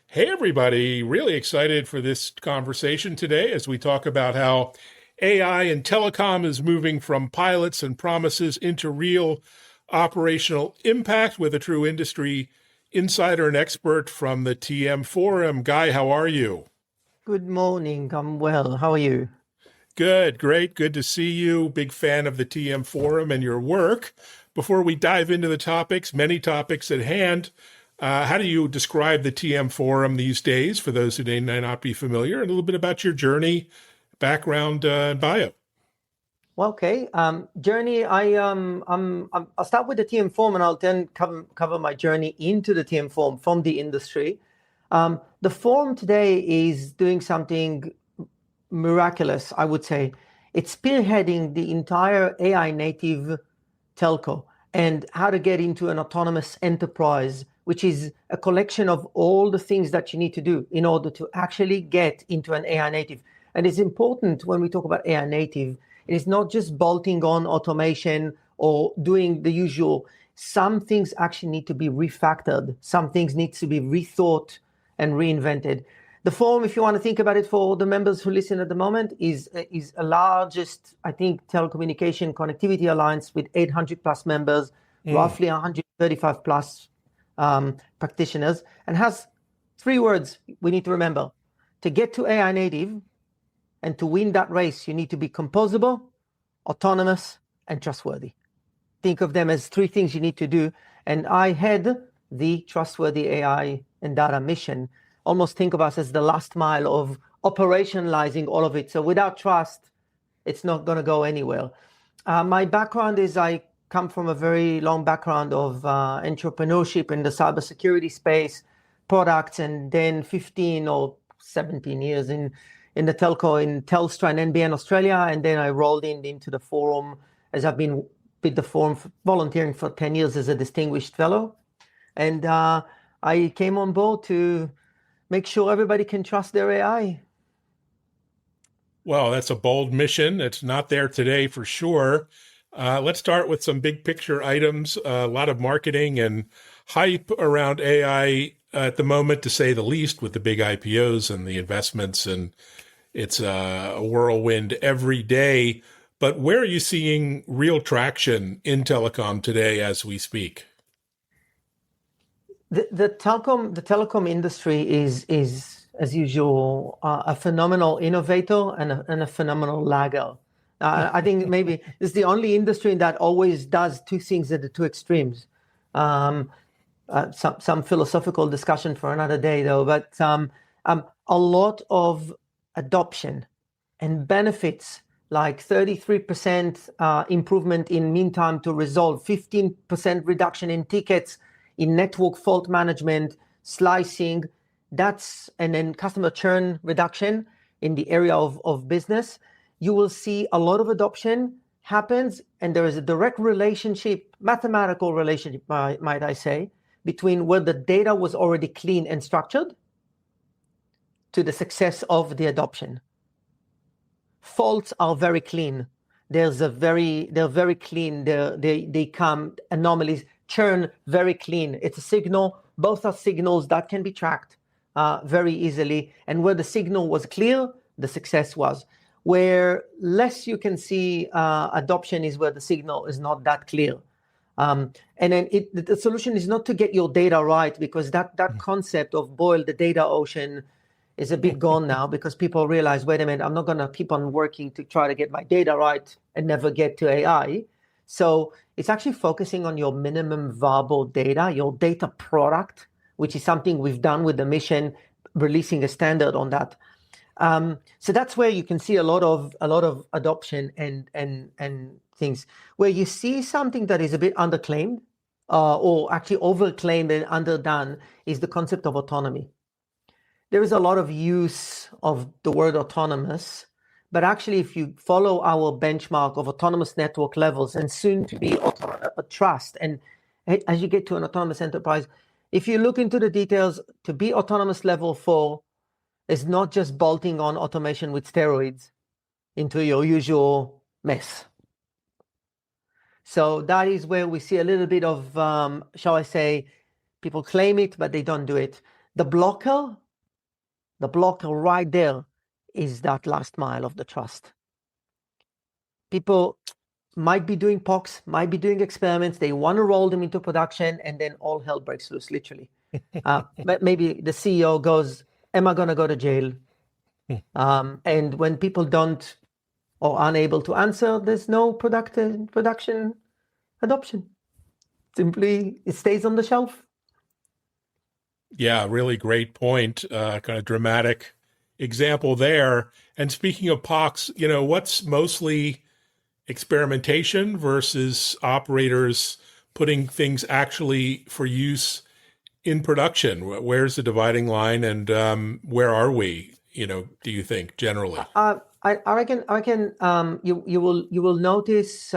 Hey, everybody. Really excited for this conversation today as we talk about how AI and telecom is moving from pilots and promises into real operational impact with a true industry insider and expert from the TM Forum. Guy, how are you? Good morning. I'm well. How are you? Good, great. Good to see you. Big fan of the TM Forum and your work. Before we dive into the topics, many topics at hand, how do you describe the TM Forum these days for those who may not be familiar, and a little bit about your journey, background, and bio? Well, okay. Journey. I'll start with the TM form, and I'll then cover my journey into the TM form from the industry. The forum today is doing something miraculous, I would say. It's spearheading the entire AI native telco and how to get into an autonomous enterprise, which is a collection of all the things that you need to do in order to actually get into an AI native. And it's important when we talk about AI native, it is not just bolting on automation or doing the usual. Some things actually need to be refactored. Some things need to be rethought and reinvented. The forum, if you want to think about it for the members who listen at the moment, is a largest, I think, telecommunication connectivity alliance with 800 plus members, Mm. roughly 135 plus practitioners, and has three words we need to remember. To get to AI native and to win that race, you need to be composable, autonomous, and trustworthy. Think of them as three things you need to do. And I head the Trustworthy AI and Data mission. Almost think of us as the last mile of operationalizing all of it. So without trust, it's not going to go anywhere. My background is I come from a very long background of entrepreneurship in the cybersecurity space, products, and then 15 or 17 years in the telco in Telstra and NBN Australia. And then I rolled into the forum as I've been with the forum volunteering for 10 years as a distinguished fellow. And I came on board to make sure everybody can trust their AI. Well, that's a bold mission. It's not there today for sure. Let's start with some big picture items. A lot of marketing and hype around AI at the moment, to say the least, with the big IPOs and the investments, and it's a whirlwind every day. But where are you seeing real traction in telecom today as we speak? The telecom industry is as usual a phenomenal innovator and a phenomenal lagger. I think maybe it's the only industry that always does two things at the two extremes. Some philosophical discussion for another day, though. But a lot of adoption and benefits, like 33% improvement in mean time to resolve, 15% reduction in tickets, in network fault management, slicing, and then customer churn reduction in the area of business. You will see a lot of adoption happens, and there is a direct relationship, mathematical relationship, might I say, between where the data was already clean and structured to the success of the adoption. Faults are very clean. They're very clean. They come anomalies. Churn, very clean. It's a signal. Both are signals that can be tracked very easily. And where the signal was clear, the success was. Where less you can see adoption is where the signal is not that clear. And then the solution is not to get your data right, because that concept of boil the data ocean is a bit gone now, because people realize, wait a minute, I'm not going to keep on working to try to get my data right and never get to AI. So it's actually focusing on your minimum viable data, your data product, which is something we've done with the mission, releasing a standard on that. So that's where you can see a lot of adoption and things. Where you see something that is a bit underclaimed, or actually overclaimed and underdone, is the concept of autonomy. There is a lot of use of the word autonomous, but actually, if you follow our benchmark of autonomous network levels and soon to be a trust, and as you get to an autonomous enterprise, if you look into the details, to be autonomous level 4 is not just bolting on automation with steroids into your usual mess. So that is where we see a little bit of, shall I say, people claim it, but they don't do it. The blocker right there is that last mile of the trust. People might be doing POCs, might be doing experiments. They want to roll them into production, and then all hell breaks loose, literally. But maybe the CEO goes, am I going to go to jail? And when people don't or unable to answer, there's no production adoption. Simply, it stays on the shelf. Yeah, really great point. Kind of dramatic example there. And speaking of POCs, what's mostly experimentation versus operators putting things actually for use in production? Where's the dividing line, and where are we? Do you think generally? I reckon you will notice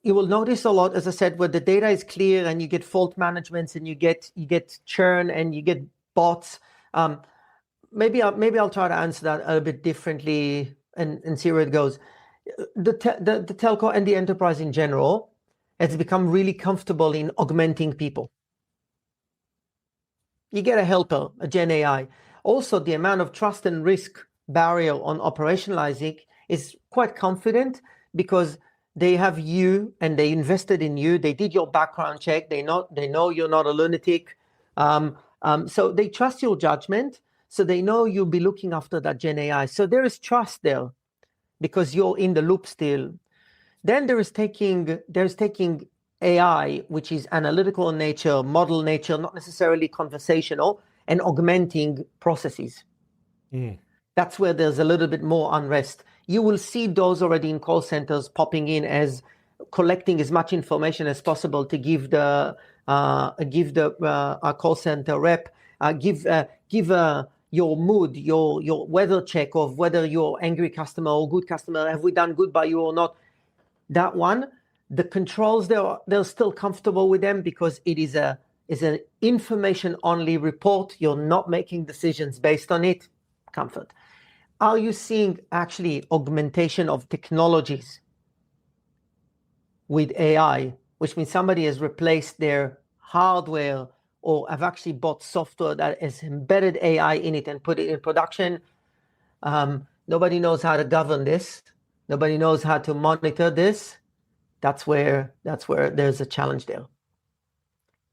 you will notice a lot, as I said, where the data is clear and you get fault managements and you get churn and you get bots. Maybe I'll try to answer that a bit differently and see where it goes. The telco and the enterprise in general has become really comfortable in augmenting people. You get a helper, a Gen AI. Also, the amount of trust and risk barrier on operationalizing is quite confident because they have you and they invested in you. They did your background check. They know you're not a lunatic. So they trust your judgment. So they know you'll be looking after that Gen AI. So there is trust there because you're in the loop still. Then there's taking AI, which is analytical in nature, model nature, not necessarily conversational, and augmenting processes. That's where there's a little bit more unrest. You will see those already in call centers popping in as collecting as much information as possible to give the call center rep, give your mood, your weather check of whether you're angry customer or good customer. Have we done good by you or not? That one, the controls, they're still comfortable with them because it is an information-only report. You're not making decisions based on it. Comfort. Are you seeing actually augmentation of technologies with AI, which means somebody has replaced their hardware or have actually bought software that has embedded AI in it and put it in production? Nobody knows how to govern this. Nobody knows how to monitor this. That's where there's a challenge there.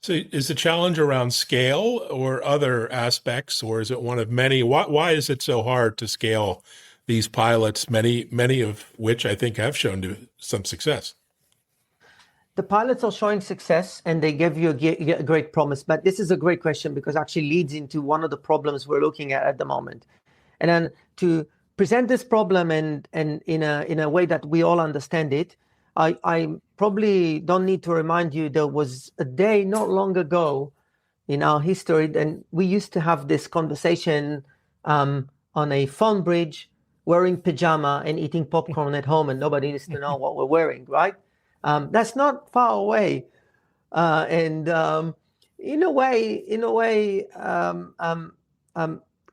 So is the challenge around scale or other aspects, or is it one of many? Why is it so hard to scale these pilots, many of which I think have shown some success? The pilots are showing success and they give you a great promise. But this is a great question because it actually leads into one of the problems we're looking at the moment. And then to present this problem and in a way that we all understand it, I probably don't need to remind you there was a day not long ago in our history, and we used to have this conversation on a phone bridge, wearing pajama and eating popcorn at home, and nobody needs to know what we're wearing, right? That's not far away, and in a way,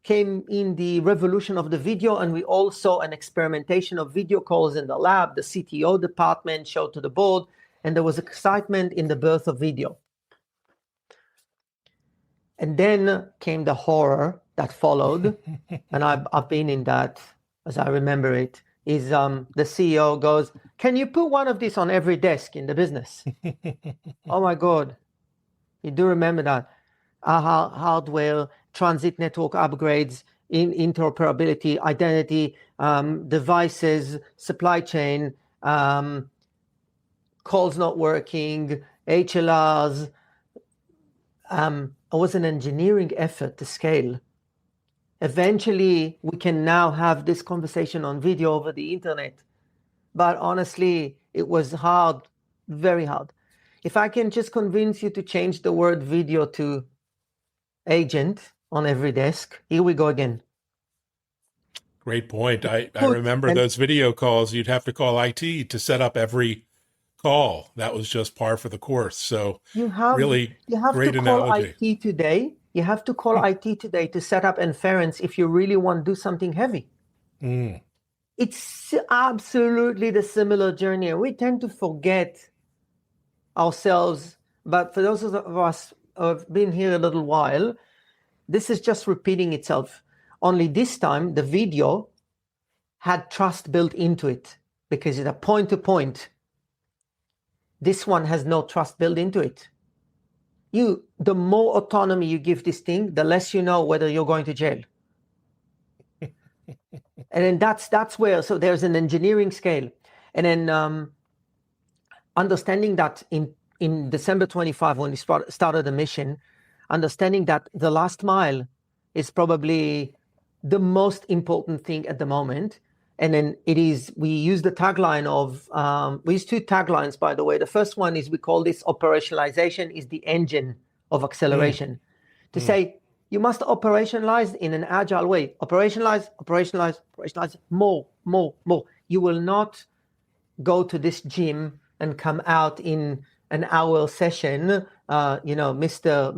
came in the revolution of the video, and we all saw an experimentation of video calls in the lab. The CTO department showed to the board, and there was excitement in the birth of video. And then came the horror that followed, and I've been in that, as I remember it, is the CEO goes, can you put one of these on every desk in the business? Oh my God. You do remember that. Hardware, transit network upgrades, interoperability, identity, devices, supply chain, calls not working, HLRs. It was an engineering effort to scale. Eventually, we can now have this conversation on video over the internet. But honestly, it was hard, very hard. If I can just convince you to change the word video to agent on every desk, here we go again. Great point. I remember those video calls. You'd have to call IT to set up every call. That was just par for the course. So you have great to call analogy. IT today. You have to call IT today to set up inference if you really want to do something heavy. It's absolutely the similar journey. We tend to forget ourselves, but for those of us I've been here a little while. This is just repeating itself. Only this time, the video had trust built into it because it's a point to point. This one has no trust built into it. The more autonomy you give this thing, the less you know whether you're going to jail. And then that's where, so there's an engineering scale. And then understanding that in December 25, when we started the mission, understanding that the last mile is probably the most important thing at the moment. And then we use the tagline of, we use two taglines, by the way. The first one is, we call this operationalization is the engine of acceleration. To say, you must operationalize in an agile way. Operationalize, more. You will not go to this gym and come out in an hour session, Mr.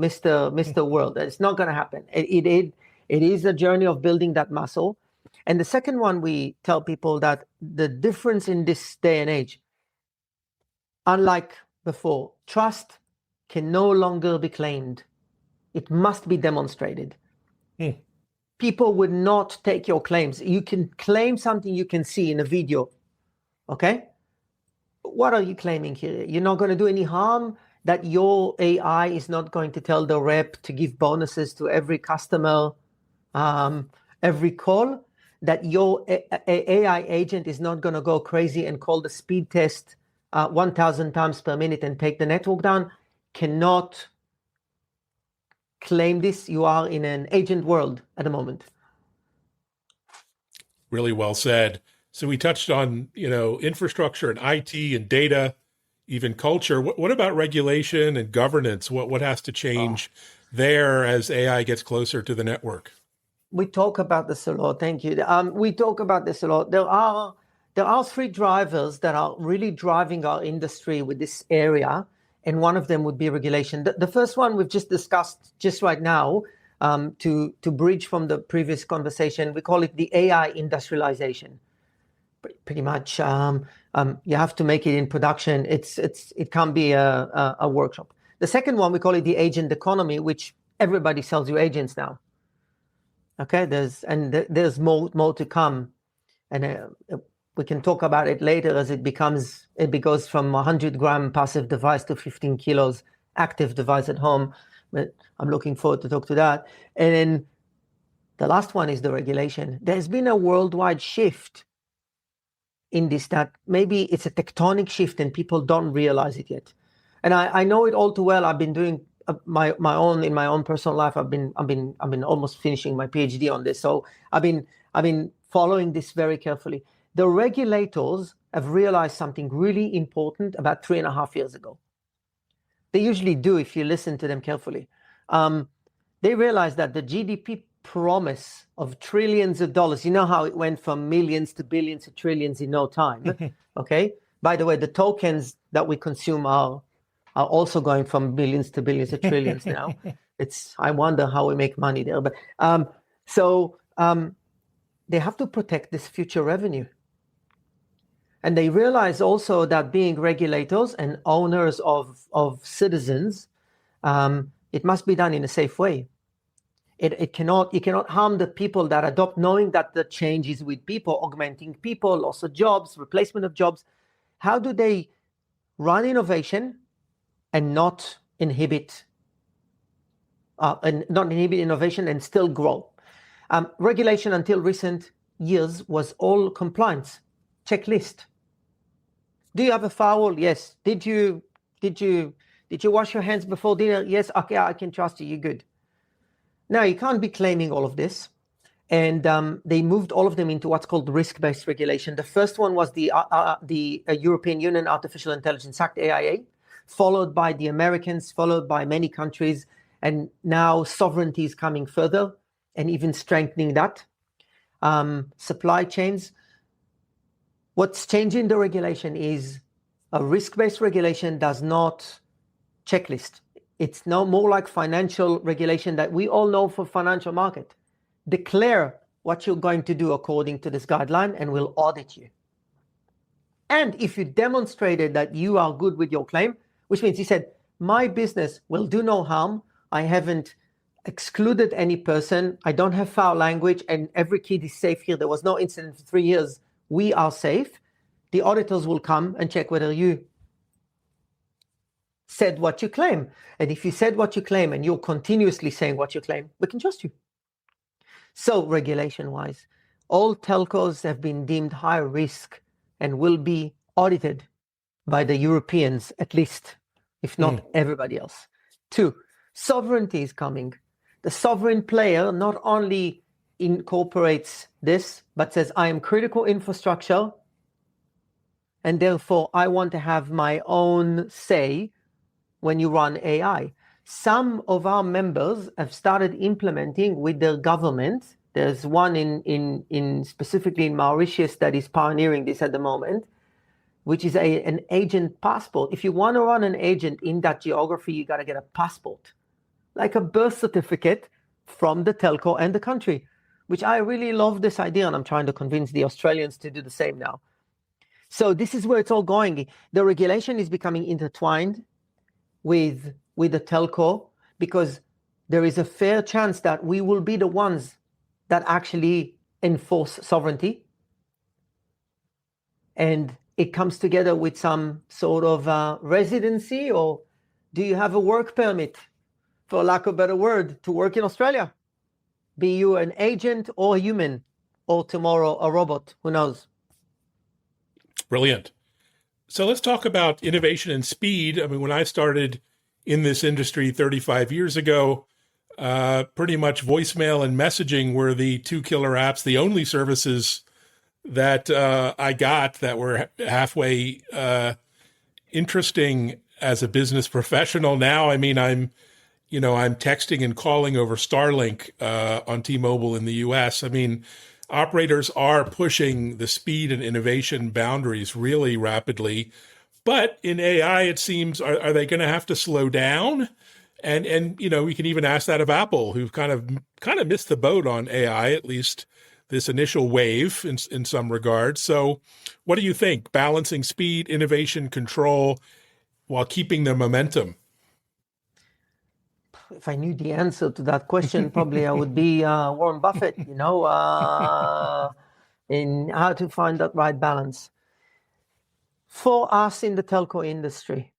World. It's not going to happen. It is a journey of building that muscle. And the second one, we tell people that the difference in this day and age, unlike before, trust can no longer be claimed. It must be demonstrated. People would not take your claims. You can claim something you can see in a video, okay? What are you claiming here? You're not going to do any harm, that your AI is not going to tell the rep to give bonuses to every customer, every call, that your AI agent is not going to go crazy and call the speed test 1,000 times per minute and take the network down. Cannot claim this. You are in an agent world at the moment. Really well said. So we touched on, infrastructure and IT and data, even culture. What about regulation and governance? What has to change there as AI gets closer to the network? We talk about this a lot. Thank you. We talk about this a lot. There are three drivers that are really driving our industry with this area, and one of them would be regulation. The first one we've just discussed just right now, to bridge from the previous conversation, we call it the AI industrialization. Pretty much, you have to make it in production. It can't be a workshop. The second one, we call it the agent economy, which everybody sells you agents now. Okay, there's more to come, and we can talk about it later as it goes from 100-gram passive device to 15 kilos active device at home. But I'm looking forward to talk to that. And then the last one is the regulation. There's been a worldwide shift in this, that maybe it's a tectonic shift and people don't realize it yet. And I know it all too well. I've been doing my own personal life. I've been almost finishing my PhD on this. So I've been following this very carefully. The regulators have realized something really important about 3.5 years ago. They usually do if you listen to them carefully. They realized that the GDP promise of trillions of dollars, you know how it went from millions to billions to trillions in no time. Okay. By the way, the tokens that we consume are also going from billions to billions to trillions now. I wonder how we make money there. But they have to protect this future revenue. And they realize also that being regulators and owners of citizens, it must be done in a safe way. You cannot harm the people that adopt, knowing that the change is with people, augmenting people, loss of jobs, replacement of jobs. How do they run innovation and not inhibit innovation and still grow? Regulation until recent years was all compliance, checklist. Do you have a firewall? Yes. Did you wash your hands before dinner? Yes. Okay, I can trust you. You're good. Now you can't be claiming all of this, and they moved all of them into what's called risk-based regulation. The first one was the European Union Artificial Intelligence Act, AIA, followed by the Americans, followed by many countries, and now sovereignty is coming further and even strengthening that. Supply chains. What's changing the regulation is a risk-based regulation does not checklist. It's no more like financial regulation that we all know for financial market. Declare what you're going to do according to this guideline and we'll audit you. And if you demonstrated that you are good with your claim, which means he said, my business will do no harm. I haven't excluded any person. I don't have foul language, and every kid is safe here. There was no incident for 3 years. We are safe. The auditors will come and check whether you said what you claim. And if you said what you claim and you're continuously saying what you claim, we can trust you. So regulation-wise, all telcos have been deemed high risk and will be audited by the Europeans, at least, if not everybody else. 2, sovereignty is coming. The sovereign player not only incorporates this, but says, I am critical infrastructure, and therefore I want to have my own say when you run AI. Some of our members have started implementing with their government. There's one in specifically in Mauritius that is pioneering this at the moment, which is an agent passport. If you want to run an agent in that geography, you got to get a passport, like a birth certificate from the telco and the country, which I really love this idea, and I'm trying to convince the Australians to do the same now. So this is where it's all going. The regulation is becoming intertwined with the telco, because there is a fair chance that we will be the ones that actually enforce sovereignty. And it comes together with some sort of residency, or do you have a work permit, for lack of a better word, to work in Australia? Be you an agent or a human, or tomorrow a robot, who knows? Brilliant. So let's talk about innovation and speed. I mean, when I started in this industry 35 years ago, pretty much voicemail and messaging were the 2 killer apps, the only services that I got that were halfway interesting as a business professional. Now, I mean, I'm texting and calling over Starlink on T-Mobile in the US. I mean, operators are pushing the speed and innovation boundaries really rapidly. But in AI, it seems, are they going to have to slow down? And we can even ask that of Apple, who've kind of missed the boat on AI, at least this initial wave in some regards. So what do you think? Balancing speed, innovation, control, while keeping the momentum? If I knew the answer to that question, probably I would be Warren Buffett, in how to find that right balance. For us in the telco industry,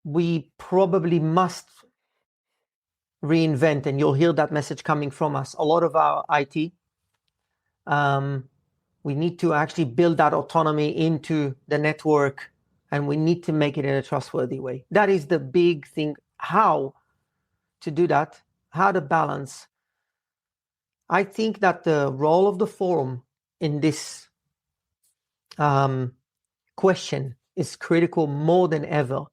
we probably must reinvent, and you'll hear that message coming from us, a lot of our IT. We need to actually build that autonomy into the network, and we need to make it in a trustworthy way. That is the big thing. How to do that, how to balance. I think that the role of the forum in this question is critical more than ever.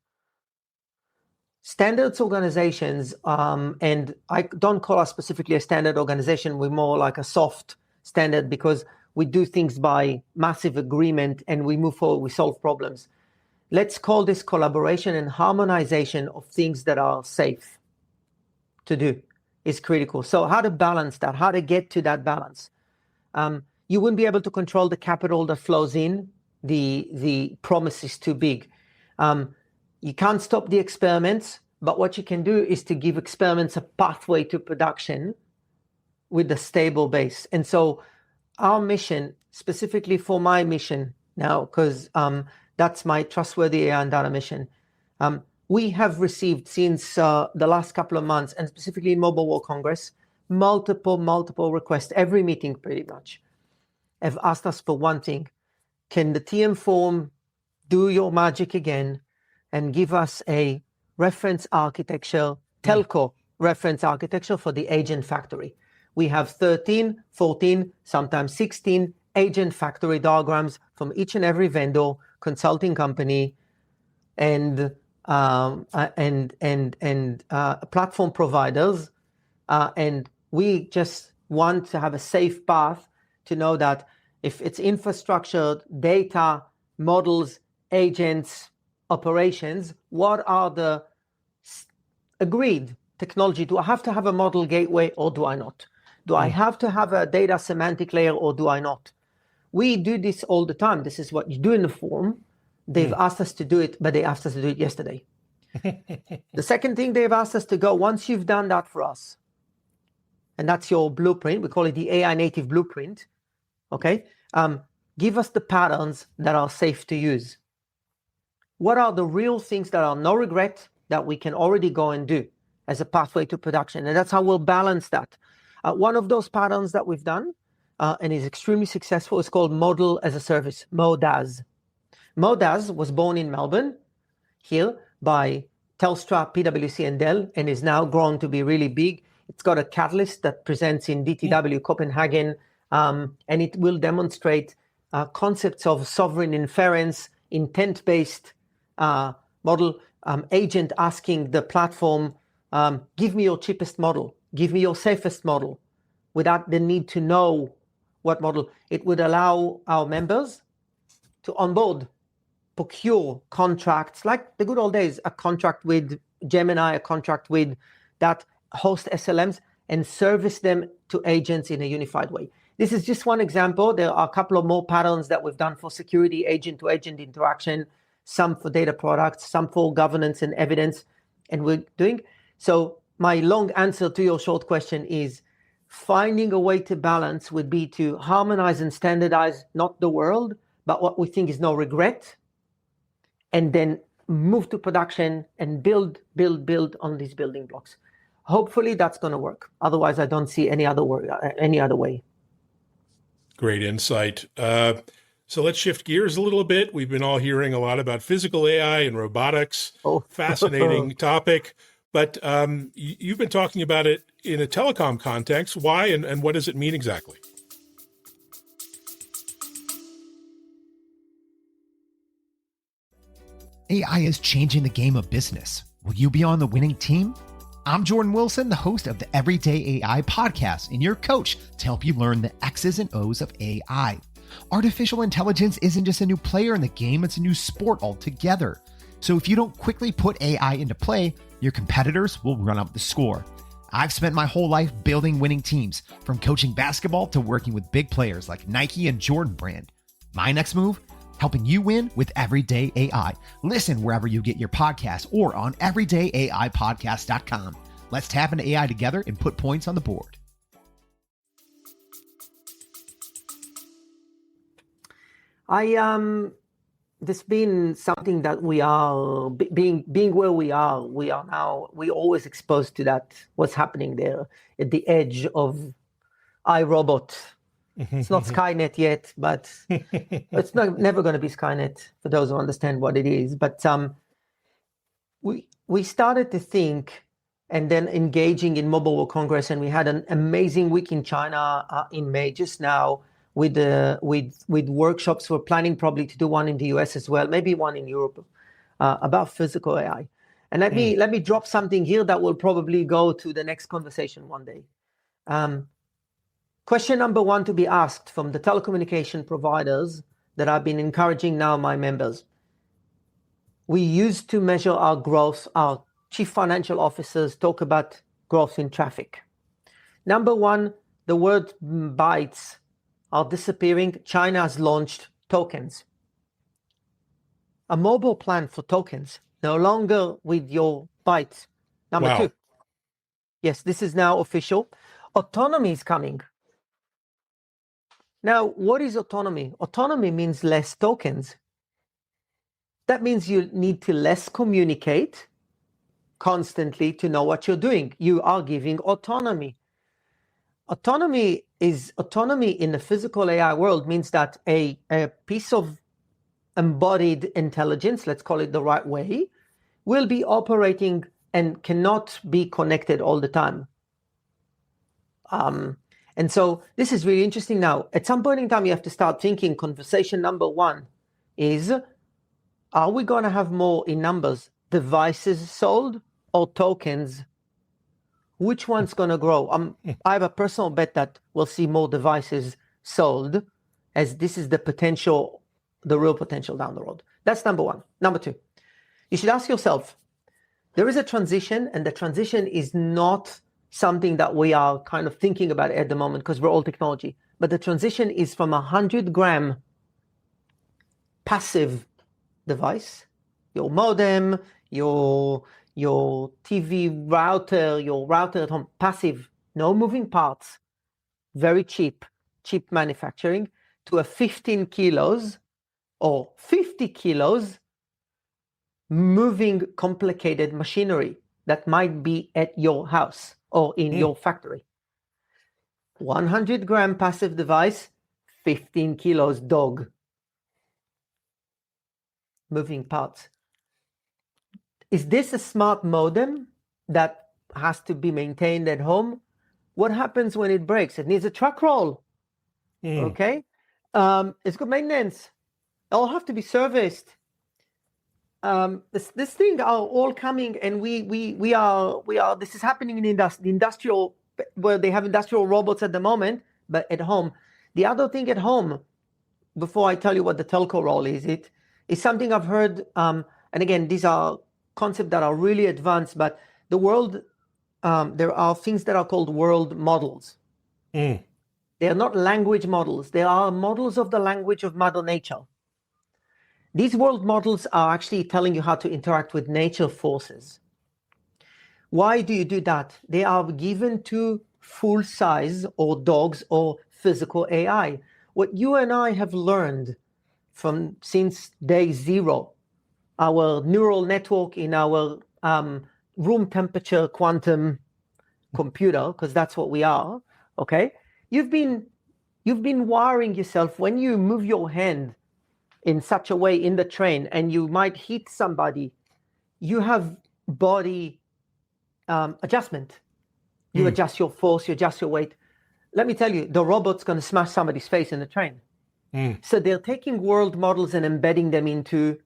Standards organizations, and I don't call us specifically a standard organization, we're more like a soft standard, because we do things by massive agreement and we move forward, we solve problems. Let's call this collaboration and harmonization of things that are safe to do is critical. So how to balance that, how to get to that balance. You wouldn't be able to control the capital that flows in. The promise is too big. You can't stop the experiments, but what you can do is to give experiments a pathway to production with a stable base. And so our mission, specifically for my mission now, because that's my Trustworthy AI and Data mission, we have received since the last couple of months, and specifically in Mobile World Congress, multiple requests. Every meeting pretty much have asked us for one thing. Can the TM Forum do your magic again and give us a reference architecture, telco reference architecture for the agent factory? We have 13, 14, sometimes 16 agent factory diagrams from each and every vendor, consulting company, and platform providers, and we just want to have a safe path to know that if it's infrastructure, data, models, agents, operations, what are the agreed technology? Do I have to have a model gateway or do I not? Do I have to have a data semantic layer or do I not? We do this all the time. This is what you do in the forum, They've asked us to do it, but they asked us to do it yesterday. The second thing they've asked us to go, once you've done that for us, and that's your blueprint, we call it the AI native blueprint, okay? Give us the patterns that are safe to use. What are the real things that are no regret that we can already go and do as a pathway to production? And that's how we'll balance that. One of those patterns that we've done and is extremely successful is called Model as a Service, MODAS. MODAS was born in Melbourne here by Telstra, PwC, and Dell, and is now grown to be really big. It's got a catalyst that presents in DTW Copenhagen, and it will demonstrate concepts of sovereign inference, intent-based model, agent asking the platform, give me your cheapest model, give me your safest model, without the need to know what model. It would allow our members to onboard, procure contracts like the good old days, a contract with Gemini, a contract with that host SLMs, and service them to agents in a unified way. This is just one example. There are a couple of more patterns that we've done for security, agent-to-agent interaction, some for data products, some for governance and evidence, and we're doing. So my long answer to your short question is finding a way to balance would be to harmonize and standardize not the world, but what we think is no regret, and then move to production and build on these building blocks. Hopefully that's going to work. Otherwise, I don't see any other way. Great insight. So let's shift gears a little bit. We've been all hearing a lot about physical AI and robotics. Oh. Fascinating topic. But you've been talking about it in a telecom context. Why and what does it mean exactly? AI is changing the game of business. Will you be on the winning team? I'm Jordan Wilson, the host of the Everyday AI podcast, and your coach to help you learn the X's and O's of AI. Artificial intelligence isn't just a new player in the game, it's a new sport altogether. So if you don't quickly put AI into play, your competitors will run up the score. I've spent my whole life building winning teams, from coaching basketball to working with big players like Nike and Jordan Brand. My next move? Helping you win with Everyday AI. Listen wherever you get your podcasts or on everydayaipodcast.com. Let's tap into AI together and put points on the board. There's been something that we are being where we are now. We're always exposed to that. What's happening there at the edge of iRobot. It's not Skynet yet, but it's never going to be Skynet for those who understand what it is. But we started to think, and then engaging in Mobile World Congress, and we had an amazing week in China in May just now with workshops. We're planning probably to do one in the US as well, maybe one in Europe, about physical AI. And let me drop something here that will probably go to the next conversation one day. Question number one to be asked from the telecommunication providers that I've been encouraging now my members. We used to measure our growth. Our chief financial officers talk about growth in traffic. Number one, the word bytes are disappearing. China has launched tokens. A mobile plan for tokens, no longer with your bytes. Number two. Yes, this is now official. Autonomy is coming. Now, what is autonomy? Autonomy means less tokens. That means you need to less communicate constantly to know what you're doing. You are giving autonomy. Autonomy in the physical AI world means that a piece of embodied intelligence, let's call it the right way, will be operating and cannot be connected all the time. And so this is really interesting now. At some point in time, you have to start thinking, conversation number one is, are we going to have more in numbers, devices sold or tokens? Which one's going to grow? I have a personal bet that we'll see more devices sold, as this is the potential, the real potential down the road. That's number one. Number two, you should ask yourself, there is a transition, and the transition is not something that we are kind of thinking about at the moment because we're all technology. But the transition is from 100-gram passive device, your modem, your TV router, your router at home, passive, no moving parts, very cheap manufacturing, to a 15 kilos or 50 kilos moving complicated machinery that might be at your house or in your factory. 100-gram passive device, 15 kilos dog. Moving parts. Is this a smart modem that has to be maintained at home? What happens when it breaks? It needs a truck roll. Okay? It's good maintenance. It'll have to be serviced. This thing are all coming, and we are. This is happening in the industrial, where they have industrial robots at the moment, but at home. The other thing at home, before I tell you what the telco role is, it is something I've heard. And again, these are concepts that are really advanced, but the world, there are things that are called world models. They are not language models. They are models of the language of Mother Nature. These world models are actually telling you how to interact with nature forces. Why do you do that? They are given to full size or dogs or physical AI. What you and I have learned since day zero, our neural network in our room temperature quantum computer, because that's what we are, okay? You've been wiring yourself when you move your hand in such a way in the train and you might hit somebody, you have body adjustment. You adjust your force, you adjust your weight. Let me tell you, the robot's going to smash somebody's face in the train. So they're taking world models and embedding them into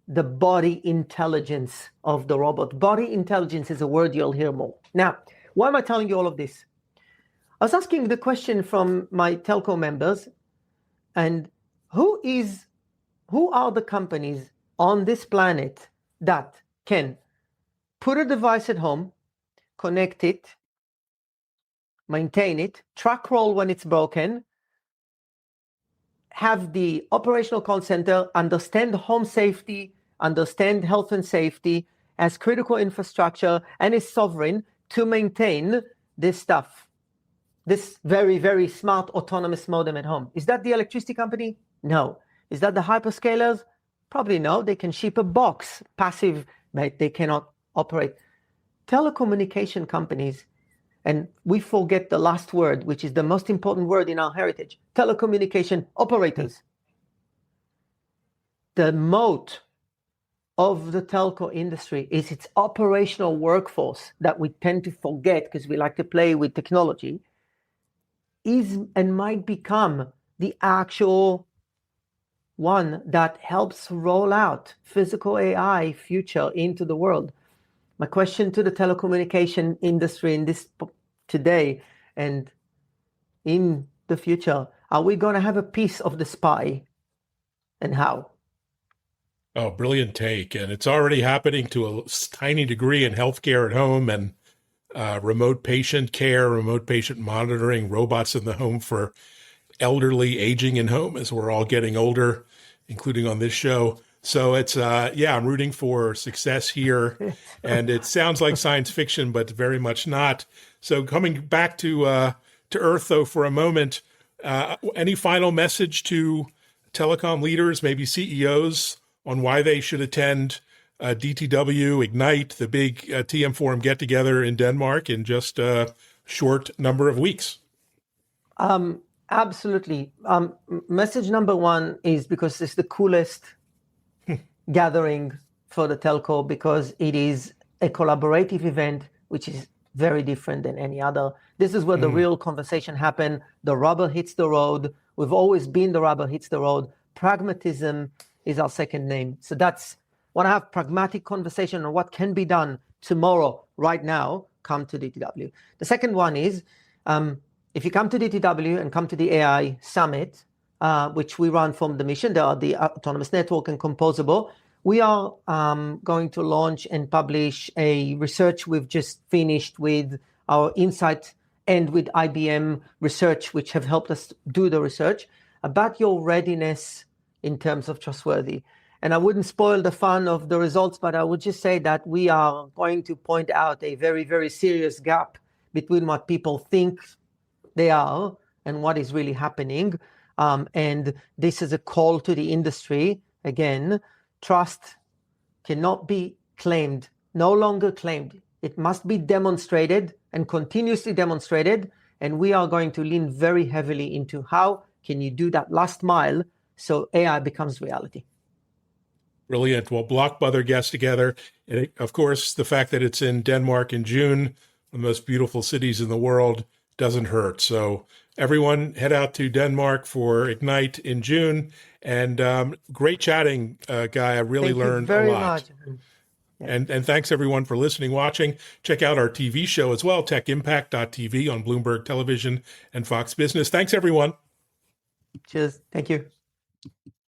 the body intelligence of the robot. Body intelligence is a word you'll hear more. Now, why am I telling you all of this? I was asking the question from my telco members, and who are the companies on this planet that can put a device at home, connect it, maintain it, truck roll when it's broken, have the operational call center understand home safety, understand health and safety as critical infrastructure, and is sovereign to maintain this stuff, this very, very smart autonomous modem at home? Is that the electricity company? No. Is that the hyperscalers? Probably no. They can ship a box, passive, but they cannot operate. Telecommunication companies, and we forget the last word, which is the most important word in our heritage, telecommunication operators. The moat of the telco industry is its operational workforce that we tend to forget because we like to play with technology, is and might become the actual one that helps roll out physical AI future into the world. My question to the telecommunication industry in this today and in the future, are we going to have a piece of the pie, and how? Oh, brilliant take. And it's already happening to a tiny degree in healthcare at home and remote patient care, remote patient monitoring, robots in the home for elderly aging in home as we're all getting older, including on this show. So it's, I'm rooting for success here. And it sounds like science fiction, but very much not. So coming back to Earth, though, for a moment, any final message to telecom leaders, maybe CEOs, on why they should attend DTW Ignite, the big TM Forum get-together in Denmark in just a short number of weeks? Absolutely. Message number one is because it's the coolest gathering for the telco, because it is a collaborative event, which is very different than any other. This is where the real conversation happens. The rubber hits the road. We've always been the rubber hits the road. Pragmatism is our second name. So that's want to have pragmatic conversation on what can be done tomorrow, right now, come to DTW. The second one is, if you come to DTW and come to the AI Summit, which we run from the mission, there are the Autonomous Network and Composable, we are going to launch and publish a research we've just finished with our Insight and with IBM research, which have helped us do the research about your readiness in terms of Trustworthy. And I wouldn't spoil the fun of the results, but I would just say that we are going to point out a very, very serious gap between what people think they are and what is really happening. And this is a call to the industry. Again, trust cannot be claimed, no longer claimed. It must be demonstrated and continuously demonstrated. And we are going to lean very heavily into how can you do that last mile so AI becomes reality. Brilliant. Well, blockbuster gets together. And of course, the fact that it's in Denmark in June, the most beautiful cities in the world, doesn't hurt. So everyone head out to Denmark for Ignite in June. And great chatting, Guy. I really learned a lot. And thanks everyone for listening, watching. Check out our TV show as well, techimpact.tv on Bloomberg Television and Fox Business. Thanks everyone. Cheers. Thank you.